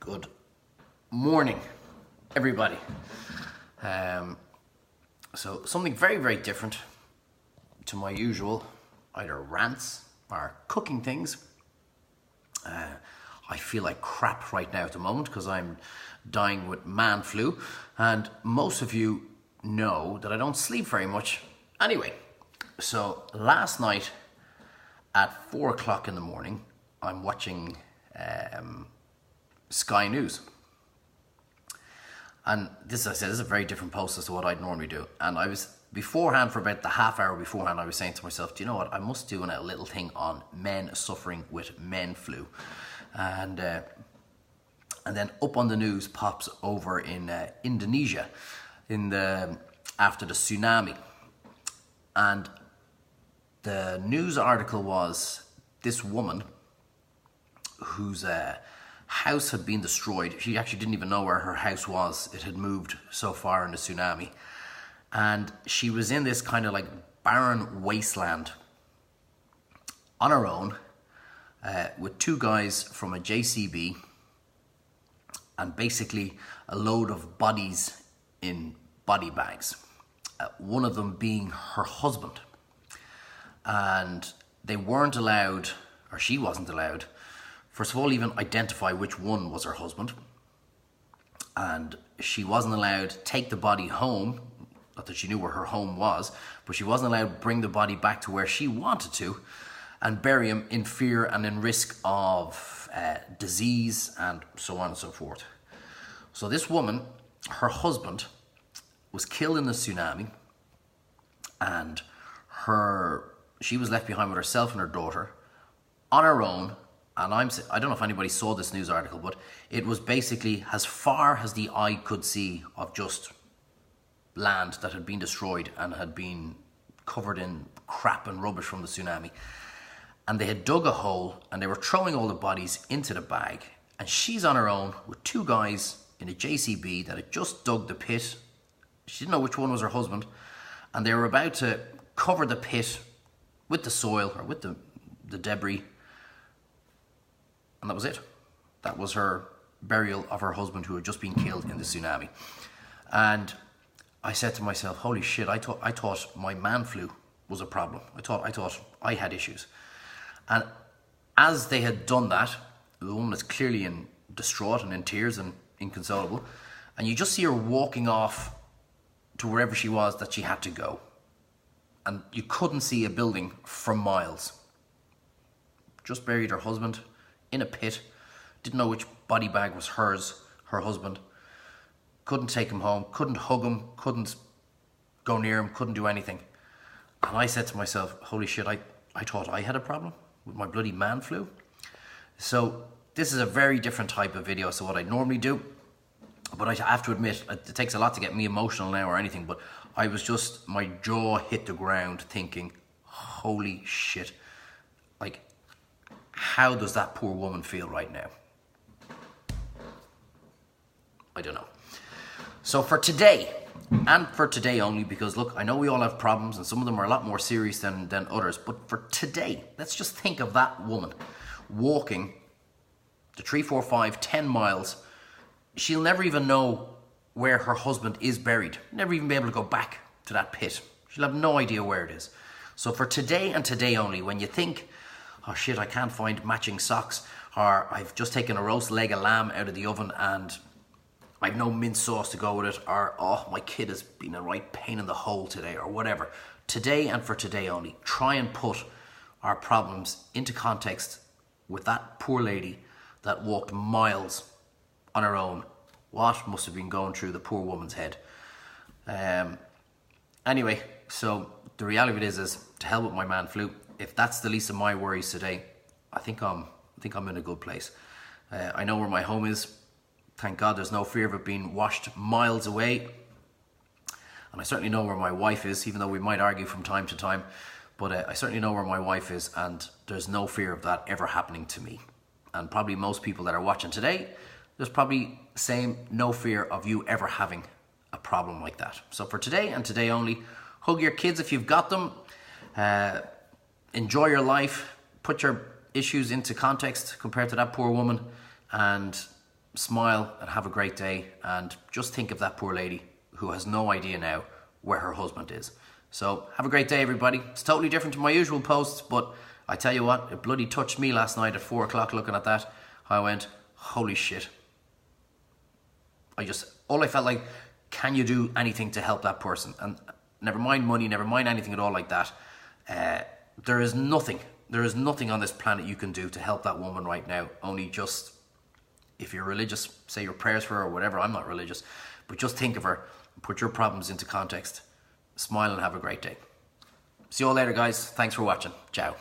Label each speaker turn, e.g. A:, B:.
A: Good morning, everybody. So something very, very different to my usual either rants or cooking things. I feel like crap right now at the moment because I'm dying with man flu, and most of you know that I don't sleep very much anyway. So last night at 4 o'clock in the morning, I'm watching Sky News. And this, as I said, is a very different post as to what I'd normally do. And I was beforehand, for about the half hour beforehand, I was saying to myself, do you know what? I must do a little thing on men suffering with men flu. And then up on the news pops over in Indonesia after the tsunami. And the news article was this woman whose house had been destroyed. She actually didn't even know where her house was. It had moved so far in the tsunami. And she was in this kind of like barren wasteland on her own with two guys from a JCB and basically a load of bodies in body bags. One of them being her husband. And they weren't allowed, or she wasn't allowed, first of all, even identify which one was her husband. And she wasn't allowed to take the body home, not that she knew where her home was, but she wasn't allowed to bring the body back to where she wanted to and bury him in fear and in risk of disease and so on and so forth. So this woman, her husband, was killed in the tsunami, and she was left behind with herself and her daughter on her own. And I don't know if anybody saw this news article, but it was basically as far as the eye could see of just land that had been destroyed and had been covered in crap and rubbish from the tsunami. And they had dug a hole and they were throwing all the bodies into the bag. And she's on her own with two guys in a JCB that had just dug the pit. She didn't know which one was her husband. And they were about to cover the pit with the soil or with the debris. And that was it. That was her burial of her husband who had just been killed in the tsunami. And I said to myself, holy shit, I thought my man flu was a problem. I thought I had issues. And as they had done that, the woman is clearly distraught and in tears and inconsolable. And you just see her walking off to wherever she was that she had to go. And you couldn't see a building for miles. Just buried her husband in a pit, didn't know which body bag was hers, her husband, couldn't take him home, couldn't hug him, couldn't go near him, couldn't do anything. And I said to myself, holy shit, I thought I had a problem with my bloody man flu. So this is a very different type of video to what I normally do, but I have to admit, it takes a lot to get me emotional now or anything, but I was just, my jaw hit the ground thinking, holy shit, like, how does that poor woman feel right now? I don't know. So for today, and for today only, because look, I know we all have problems and some of them are a lot more serious than others, but for today, let's just think of that woman walking the 3, 4, 5, 10 miles. She'll never even know where her husband is buried. Never even be able to go back to that pit. She'll have no idea where it is. So for today and today only, when you think, oh shit, I can't find matching socks, or I've just taken a roast leg of lamb out of the oven and I've no mint sauce to go with it, or oh, my kid has been a right pain in the hole today, or whatever. Today and for today only, try and put our problems into context with that poor lady that walked miles on her own. What must have been going through the poor woman's head? Anyway, so the reality of it is to hell with my man flu. If that's the least of my worries today, I think I'm in a good place. I know where my home is. Thank God there's no fear of it being washed miles away. And I certainly know where my wife is, even though we might argue from time to time. But I certainly know where my wife is, and there's no fear of that ever happening to me. And probably most people that are watching today, there's probably no fear of you ever having a problem like that. So for today and today only, hug your kids if you've got them. Enjoy your life. Put your issues into context compared to that poor woman, and smile and have a great day, and just think of that poor lady who has no idea now where her husband is. So have a great day, everybody. It's totally different to my usual posts, but I tell you what, it bloody touched me last night at 4 o'clock looking at that. I went, holy shit. All I felt like, can you do anything to help that person? And never mind money, never mind anything at all like that. There is nothing on this planet you can do to help that woman right now. Only just, if you're religious, say your prayers for her or whatever. I'm not religious, but just think of her, put your problems into context, smile and have a great day. See you all later, guys. Thanks for watching. Ciao.